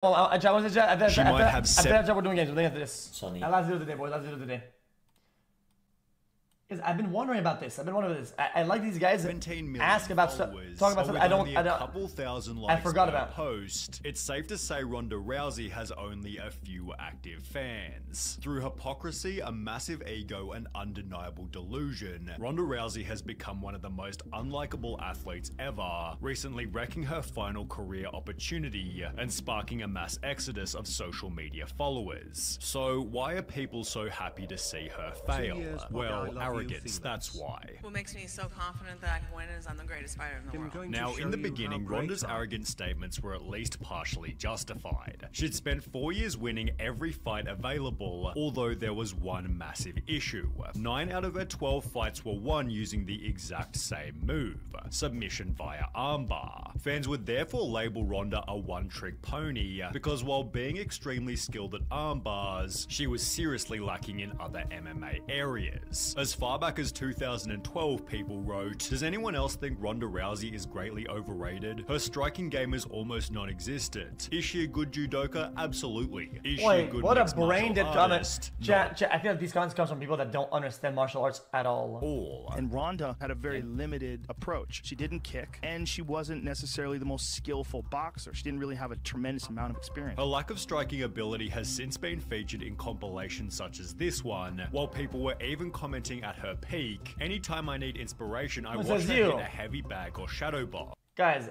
Well, I She might have we're doing games. We're doing after this. Sonny. Last video of the day, boys. Last video of the day. Because I've been wondering about this. I like these guys ask about stuff, talk about stuff I don't. Couple thousand likes I forgot per about. Post. It's safe to say Ronda Rousey has only a few active fans. Through hypocrisy, a massive ego, and undeniable delusion, Ronda Rousey has become one of the most unlikable athletes ever, recently wrecking her final career opportunity and sparking a mass exodus of social media followers. So why are people so happy to see her fail? Well, arrogance, that's why. What makes me so confident that I can win is I'm the greatest fighter in the world. Now, in the beginning, Ronda's arrogant statements were at least partially justified. She'd spent 4 years winning every fight available, although there was one massive issue. 9 out of her 12 fights were won using the exact same move, submission via armbar. Fans would therefore label Ronda a one-trick pony, because while being extremely skilled at armbars, she was seriously lacking in other MMA areas. As far back as 2012, people wrote, "Does anyone else think Ronda Rousey is greatly overrated? Her striking game is almost non-existent. Is she a good judoka? Absolutely. Is she a good what a mixed brain dead martial artist? comment. Chat, I feel like these comments come from people that don't understand martial arts at all. And Ronda had a very limited approach. She didn't kick, and she wasn't necessarily the most skillful boxer. She didn't really have a tremendous amount of experience. Her lack of striking ability has since been featured in compilations such as this one, while people were even commenting at her peak, "Anytime I need inspiration, I watch her hit a heavy bag or shadow box." Guys,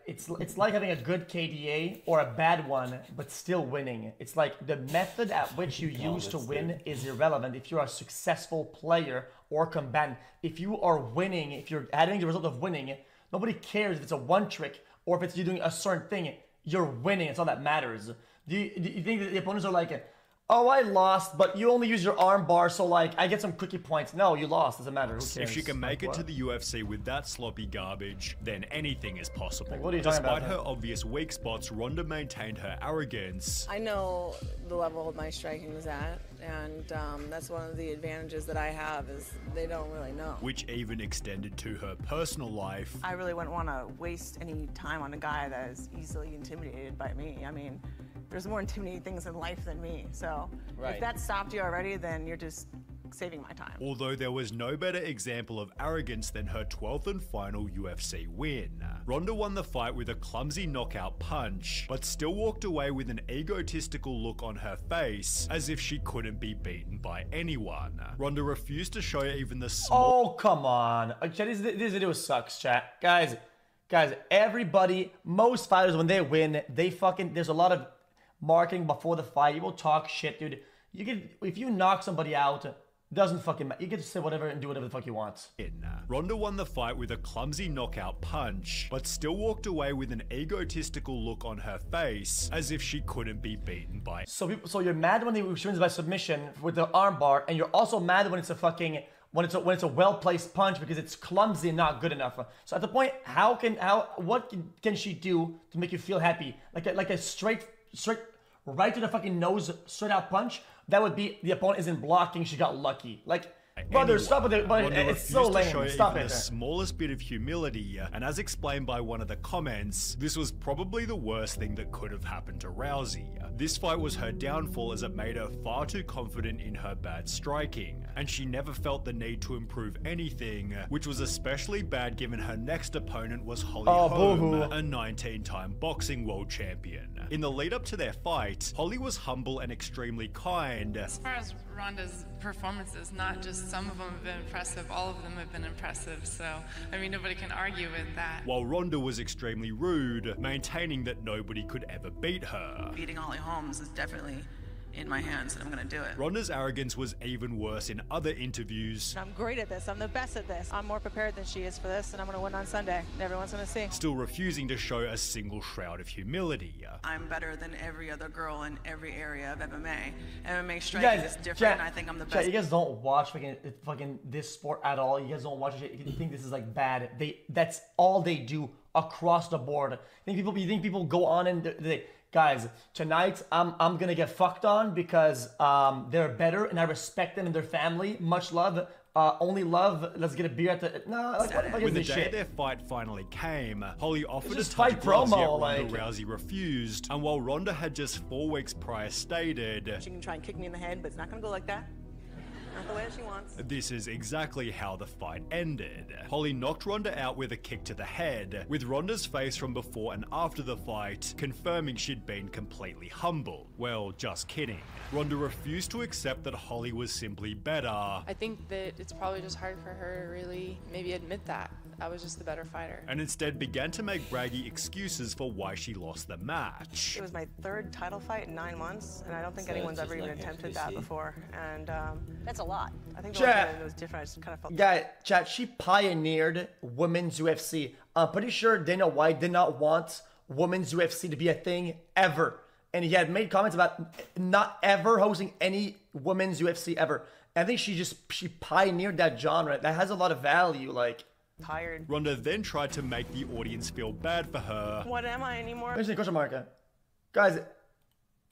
it's like having a good KDA or a bad one, but still winning. It's like the method at which you use to win is irrelevant if you're a successful player or combatant. If you are winning, if you're adding the result of winning, nobody cares if it's a one trick or if it's you doing a certain thing. You're winning. It's all that matters. Do you think that the opponents are like, "Oh, I lost, but you only use your arm bar, so like I get some cookie points"? No, you lost. Doesn't matter. Who cares? If she can make it to the UFC with that sloppy garbage, then anything is possible. Like, what are you talking about? Despite her obvious weak spots, Ronda maintained her arrogance. I know the level of my striking is at, and that's one of the advantages that I have is they don't really know. Which even extended to her personal life. I really wouldn't want to waste any time on a guy that is easily intimidated by me. I mean, there's more intimidating things in life than me, so if that stopped you already, then you're just saving my time. Although there was no better example of arrogance than her 12th and final UFC win. Ronda won the fight with a clumsy knockout punch, but still walked away with an egotistical look on her face, as if she couldn't be beaten by anyone. Ronda refused to show even the small— Oh, come on. Chat, this video sucks, chat. Guys, everybody, most fighters, when they win, there's a lot of marketing before the fight. You will talk shit, dude. If you knock somebody out, doesn't fucking matter. You get to say whatever and do whatever the fuck you want. Ronda won the fight with a clumsy knockout punch, but still walked away with an egotistical look on her face, as if she couldn't be beaten by— So you're mad when she wins by submission with the armbar, and you're also mad when it's a fucking when it's a well-placed punch because it's clumsy and not good enough. So at the point, what can she do to make you feel happy? Like a straight right to the fucking nose, straight out punch. That would be the opponent isn't blocking. She got lucky. Like, brother, stop with it. But it's so lame. Stop it. The smallest bit of humility, and as explained by one of the comments, this was probably the worst thing that could have happened to Rousey. This fight was her downfall as it made her far too confident in her bad striking, and she never felt the need to improve anything, which was especially bad given her next opponent was Holly Holm, a 19-time boxing world champion. In the lead up to their fight, Holly was humble and extremely kind. As far as Ronda's performances, not just some of them have been impressive, all of them have been impressive, so I mean nobody can argue with that. While Ronda was extremely rude, maintaining that nobody could ever beat her. Beating Holly Holmes is definitely in my hands, and I'm gonna do it. Ronda's arrogance was even worse in other interviews. I'm great at this. I'm the best at this. I'm more prepared than she is for this, and I'm gonna win on Sunday. Everyone's gonna see. Still refusing to show a single shroud of humility. I'm better than every other girl in every area of MMA. MMA striking is different, and I think I'm the best. You guys don't watch fucking this sport at all. You guys don't watch it. You think this is like bad. That's all they do across the board. You think people go on and guys, tonight I'm gonna get fucked on because they're better and I respect them and their family. Much love. only love. Let's get a beer at the. No, like, what the fuck is When the this day shit? their fight finally came, Holly offered a just touch fight of Rousey, promo, yet Ronda like- Rousey refused. And while Ronda had just 4 weeks prior stated, She can try and kick me in the head, but it's not gonna go like that. Not the way she wants. this is exactly how the fight ended. Holly knocked Ronda out with a kick to the head, with Ronda's face from before and after the fight confirming she'd been completely humbled. Well, just kidding. Ronda refused to accept that Holly was simply better. I think that it's probably just hard for her to really maybe admit that. I was just the better fighter. And instead began to make braggy excuses for why she lost the match. It was my 3rd title fight in 9 months, and I don't think So anyone's it's ever just even like attempted HBC. that before. And that's a lot. I think the Chat. only time it was different, I just kind of felt. Guy, chat, she pioneered women's UFC. I'm pretty sure Dana White did not want women's UFC to be a thing ever. And he had made comments about not ever hosting any women's UFC ever. I think she pioneered that genre. That has a lot of value, like. Tired. Ronda then tried to make the audience feel bad for her. What am I anymore? Where's the question mark? Guys,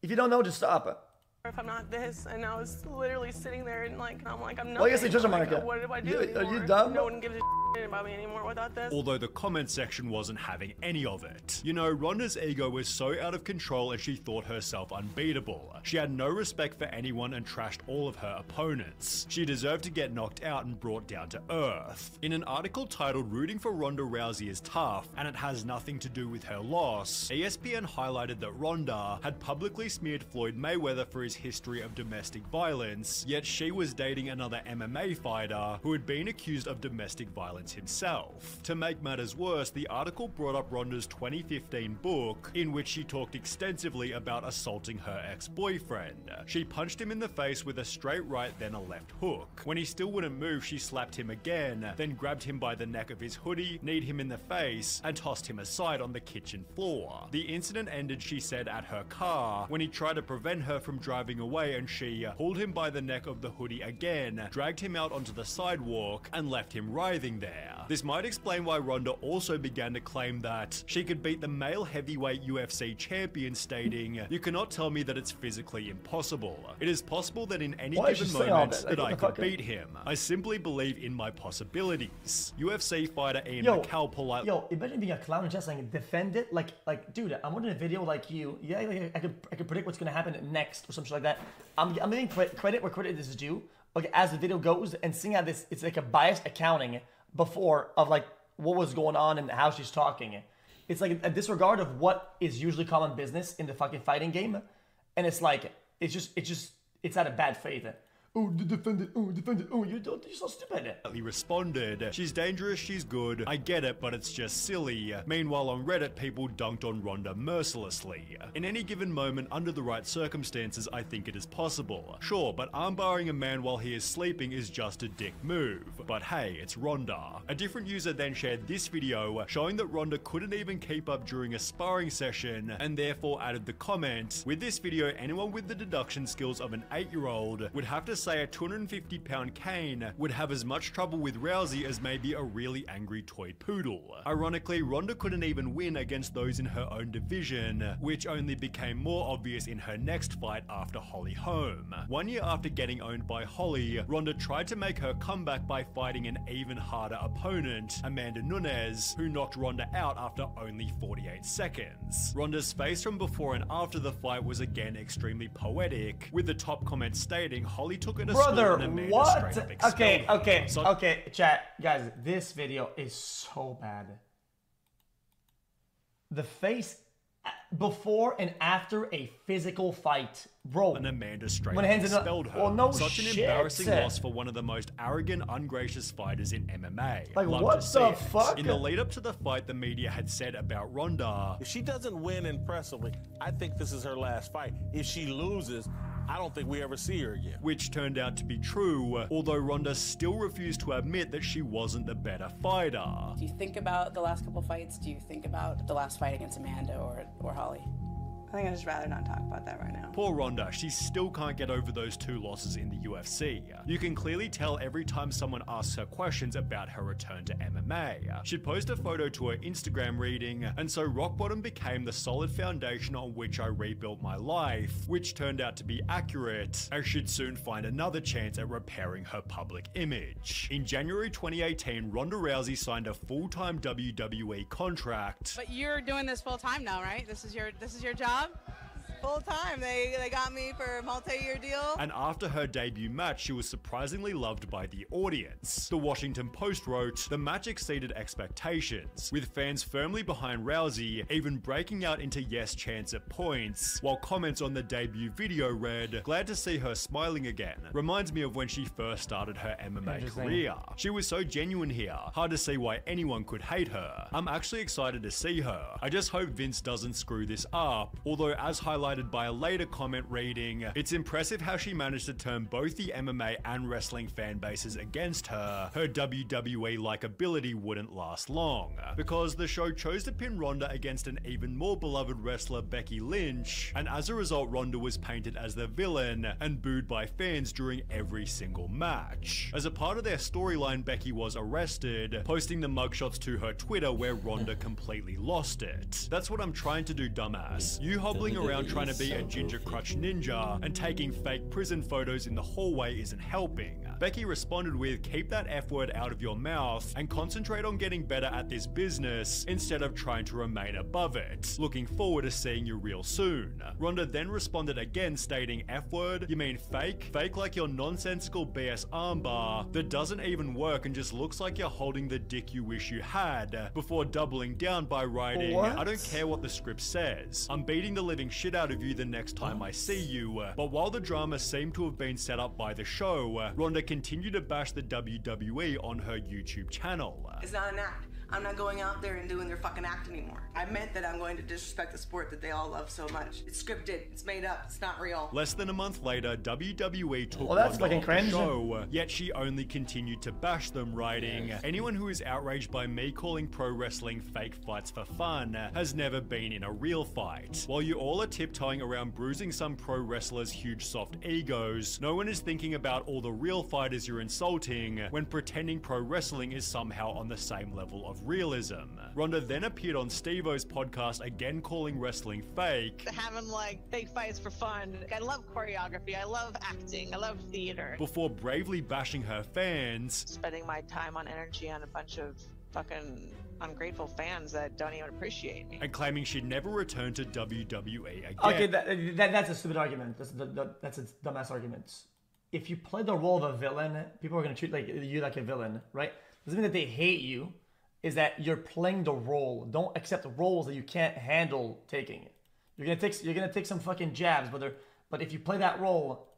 if you don't know, just stop. If I'm not this, and I was literally sitting there and like, I'm like, I'm not. Well, I guess it doesn't matter. What do I do? Are you anymore? dumb? No one gives a shit about me anymore without this. Although the comment section wasn't having any of it. You know, Ronda's ego was so out of control and she thought herself unbeatable. She had no respect for anyone and trashed all of her opponents. She deserved to get knocked out and brought down to earth. In an article titled "Rooting for Ronda Rousey is Tough and it has nothing to do with her loss," ESPN highlighted that Ronda had publicly smeared Floyd Mayweather for his history of domestic violence, yet she was dating another MMA fighter who had been accused of domestic violence himself. To make matters worse, the article brought up Ronda's 2015 book, in which she talked extensively about assaulting her ex-boyfriend. She punched him in the face with a straight right, then a left hook. When he still wouldn't move, she slapped him again, then grabbed him by the neck of his hoodie, kneed him in the face, and tossed him aside on the kitchen floor. The incident ended, she said, at her car, when he tried to prevent her from driving away, and she pulled him by the neck of the hoodie again, dragged him out onto the sidewalk, and left him writhing there. This might explain why Ronda also began to claim that she could beat the male heavyweight UFC champion, stating, "You cannot tell me that it's physically impossible. It is possible that in any Why is given she saying all moment that? that Like, I what the could fuck? beat him. I simply believe in my possibilities." UFC fighter Ian Yo, McCall politely Yo, imagine being a clown and just like defend it, like, dude, I'm watching a video like you. Yeah, like, I could predict what's gonna happen next or something like that. I'm giving credit where credit is due. Okay, as the video goes and seeing how this, it's like a biased accounting before of like what was going on and how she's talking. It's like a disregard of what is usually common business in the fucking fighting game, and it's like it's out of bad faith. Oh, defend it. Oh, defend it. Oh, you're so stupid. responded, "She's dangerous, she's good. I get it, but it's just silly." Meanwhile, on Reddit, people dunked on Ronda mercilessly. "In any given moment, under the right circumstances, I think it is possible. Sure, but armbarring a man while he is sleeping is just a dick move. But hey, it's Ronda." A different user then shared this video showing that Ronda couldn't even keep up during a sparring session, and therefore added the comment, "With this video, anyone with the deduction skills of an 8-year-old would have to say a 250-pound cane would have as much trouble with Rousey as maybe a really angry toy poodle." Ironically, Ronda couldn't even win against those in her own division, which only became more obvious in her next fight after Holly Holm. 1 year after getting owned by Holly, Ronda tried to make her comeback by fighting an even harder opponent, Amanda Nunes, who knocked Ronda out after only 48 seconds. Ronda's face from before and after the fight was again extremely poetic, with the top comment stating Holly took it a Brother, and Amanda what? straight up expelled Okay, her. okay, chat, guys, this video is so bad. The face before and after a physical fight, bro. And Amanda straight When up hands in the- expelled her. Oh, no Such an shit. embarrassing loss for one of the most arrogant, ungracious fighters in MMA. Like, Love what to see the it. fuck? In the lead up to the fight, the media had said about Ronda, If she doesn't win impressively, I think this is her last fight. If she loses, I don't think we ever see her again. which turned out to be true, although Ronda still refused to admit that she wasn't the better fighter. Do you think about the last couple fights? Do you think about the last fight against Amanda or Holly? I think I'd just rather not talk about that right now. Poor Ronda, she still can't get over those 2 losses in the UFC. You can clearly tell every time someone asks her questions about her return to MMA. She'd post a photo to her Instagram reading, and so rock bottom became the solid foundation on which I rebuilt my life, which turned out to be accurate, as she'd soon find another chance at repairing her public image. In January 2018, Ronda Rousey signed a full-time WWE contract. But you're doing this full time now, right? This is your job? Full time. They got me for a multi-year deal. And after her debut match, she was surprisingly loved by the audience. The Washington Post wrote, "The match exceeded expectations, with fans firmly behind Rousey, even breaking out into yes chants at points, while comments on the debut video read, 'Glad to see her smiling again. Reminds me of when she first started her MMA career. She was so genuine here. Hard to see why anyone could hate her. I'm actually excited to see her. I just hope Vince doesn't screw this up.' Although, as highlighted by a later comment reading, it's impressive how she managed to turn both the MMA and wrestling fan bases against her. Her WWE likability wouldn't last long, because the show chose to pin Ronda against an even more beloved wrestler, Becky Lynch, and as a result, Ronda was painted as the villain and booed by fans during every single match. As a part of their storyline, Becky was arrested, posting the mugshots to her Twitter where Ronda completely lost it. That's what I'm trying to do, dumbass. You hobbling around trying to be a ginger crutch ninja and taking fake prison photos in the hallway isn't helping." Becky responded with, "Keep that F word out of your mouth and concentrate on getting better at this business instead of trying to remain above it. Looking forward to seeing you real soon." Ronda then responded again stating, "F word? You mean fake? Fake like your nonsensical BS armbar that doesn't even work and just looks like you're holding the dick you wish you had," before doubling down by writing, What? "I don't care what the script says. I'm beating the living shit out of you the next time I see you." But while the drama seemed to have been set up by the show, Ronda continued to bash the WWE on her YouTube channel. It's not an act. I'm not going out there and doing their fucking act anymore. I meant that I'm going to disrespect the sport that they all love so much. It's scripted. It's made up. It's not real. Less than a month later, WWE took Well, that's Ronda fucking off the cringe. show, yet she only continued to bash them, writing, "Anyone who is outraged by me calling pro wrestling fake fights for fun has never been in a real fight. While you all are tiptoeing around bruising some pro wrestlers' huge soft egos, no one is thinking about all the real fighters you're insulting when pretending pro wrestling is somehow on the same level of realism." Ronda then appeared on Steve-O's podcast again calling wrestling fake. Having like fake fights for fun. I love choreography. I love acting. I love theater. Before bravely bashing her fans, Spending my time on energy on a bunch of fucking ungrateful fans that don't even appreciate me. and claiming she'd never return to WWE again. Okay, that's a stupid argument. That's a dumbass argument. If you play the role of a villain, people are going to treat you like a villain, right? Doesn't mean that they hate you. Is that you're playing the role. Don't accept roles that you can't handle taking. You're gonna take some fucking jabs, but if you play that role,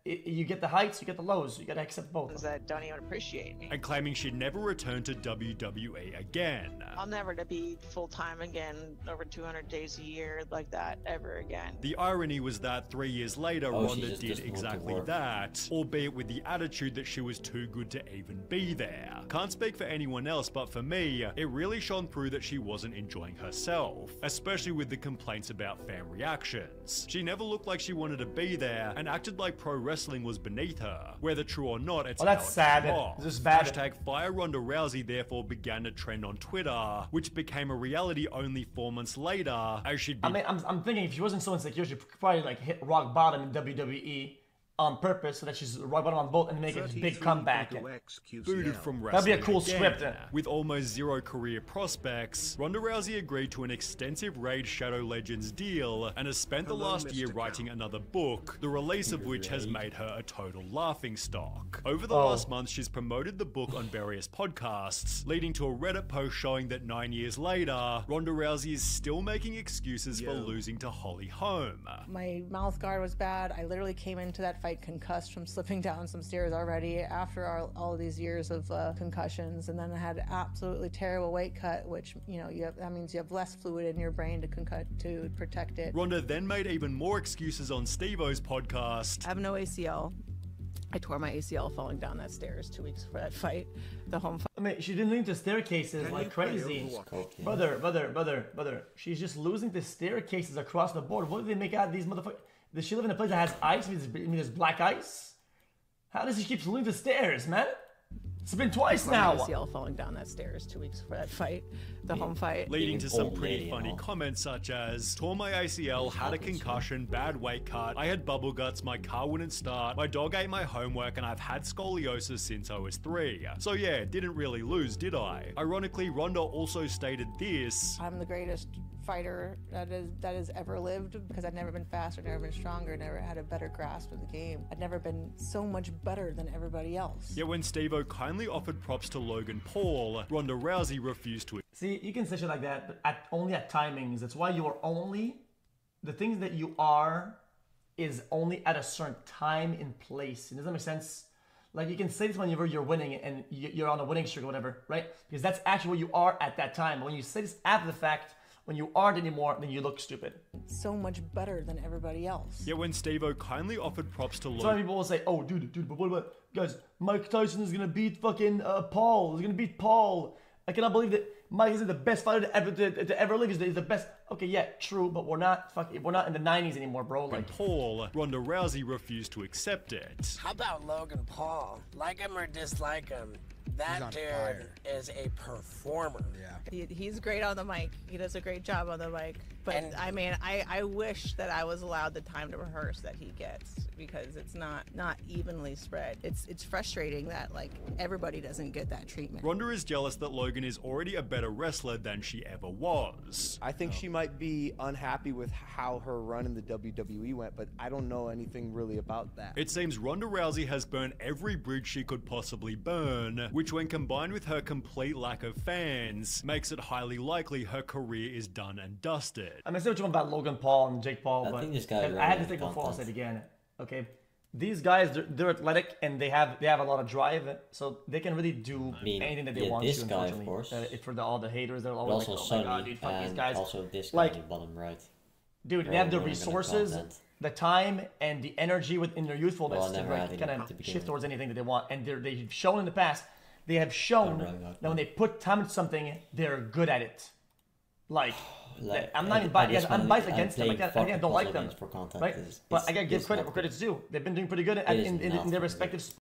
you get the heights, you get the lows. You gotta accept both. That don't even appreciate me. And claiming she'd never return to WWE again. I'll never to be full-time again, over 200 days a year like that ever again. The irony was that 3 years later, Ronda did exactly that, albeit with the attitude that she was too good to even be there. Can't speak for anyone else, but for me, it really shone through that she wasn't enjoying herself, especially with the complaints about fan reactions. She never looked like she wanted to be there and acted like pro wrestling was beneath her. Whether true or not, it's that's sad. This is bad. Hashtag Fire Ronda Rousey therefore began to trend on Twitter, which became a reality only 4 months later, as she'd be... I mean, I'm thinking if she wasn't so insecure, she'd probably hit rock bottom in WWE on purpose so that she's rock bottom on both and make a big comeback. Booted from wrestling. That'd be a cool again. script. With almost zero career prospects, Ronda Rousey agreed to an extensive Raid Shadow Legends deal and has spent the last year writing another book, the release of which has made her a total laughingstock. Over the last month, she's promoted the book on various podcasts, leading to a Reddit post showing that 9 years later, Ronda Rousey is still making excuses for losing to Holly Holm. My mouth guard was bad. I literally came into that fight concussed from slipping down some stairs already after all of these years of concussions, and then I had absolutely terrible weight cut, which that means you have less fluid in your brain to protect it. Ronda then made even more excuses on Steve-O's podcast. I have no ACL. I tore my ACL falling down that stairs 2 weeks before that fight. The home fight. I mean, she's been losing to staircases like crazy. Brother. She's just losing to staircases across the board. What do they make out of these motherfuckers? Does she live in a place that has ice? I mean, there's black ice? How does she keep losing to stairs, man? It's been twice now. ACL falling down that stairs 2 weeks before that fight, the home fight. Leading to some pretty funny comments such as, tore my ACL, had a concussion, bad weight cut, I had bubble guts, my car wouldn't start, my dog ate my homework, and I've had scoliosis since I was 3. So yeah, didn't really lose, did I? Ironically, Ronda also stated this. I'm the greatest fighter that has ever lived because I've never been faster, never been stronger, never had a better grasp of the game. I've never been so much better than everybody else. Yet when Steve-O kindly offered props to Logan Paul, Ronda Rousey refused to. See, you can say shit like that, but only at timings. That's why you are only, the things that you are is only at a certain time and place. Does that make sense? Like, you can say this whenever you're winning and you're on a winning streak or whatever, right? Because that's actually what you are at that time. But when you say this after the fact, when you aren't anymore, then you look stupid. So much better than everybody else. Yet when Steve-O kindly offered props to Logan... Some people will say, oh, dude, but what about... Guys, Mike Tyson is going to beat fucking Paul. He's going to beat Paul. I cannot believe that Mike is the best fighter to ever live. He's the best. Okay, yeah, true, but we're not in the 90s anymore, bro. Like Paul, Ronda Rousey refused to accept it. How about Logan Paul? Like him or dislike him, that dude is a performer. Yeah. He's great on the mic. He does a great job on the mic. But I mean, I wish that I was allowed the time to rehearse that he gets, because it's not evenly spread. It's frustrating that like everybody doesn't get that treatment. Ronda is jealous that Logan is already a better wrestler than she ever was. I think she might be unhappy with how her run in the WWE went, but I don't know anything really about that. It seems Ronda Rousey has burned every bridge she could possibly burn, which when combined with her complete lack of fans, makes it highly likely her career is done and dusted. I'm gonna say what you want about Logan Paul and Jake Paul, I but think this guy I had to think before I'll say it again. Okay, these guys they're athletic and they have a lot of drive, so they can really do anything that they want this to. Guy, unfortunately, of course. For all the haters, they're always also like, "Oh Sonny, my god, dude, fuck these guys." Also this guy like, in the bottom right. Dude, they have the resources, the time, and the energy within their youthfulness to like, kind of shift towards anything that they want. And they've shown in the past, they have shown that when they put time into something, they're good at it. Like I'm not even biased. I'm biased against them. I don't like them, right? But I gotta give credit where credit's due. They've been doing pretty good in their respective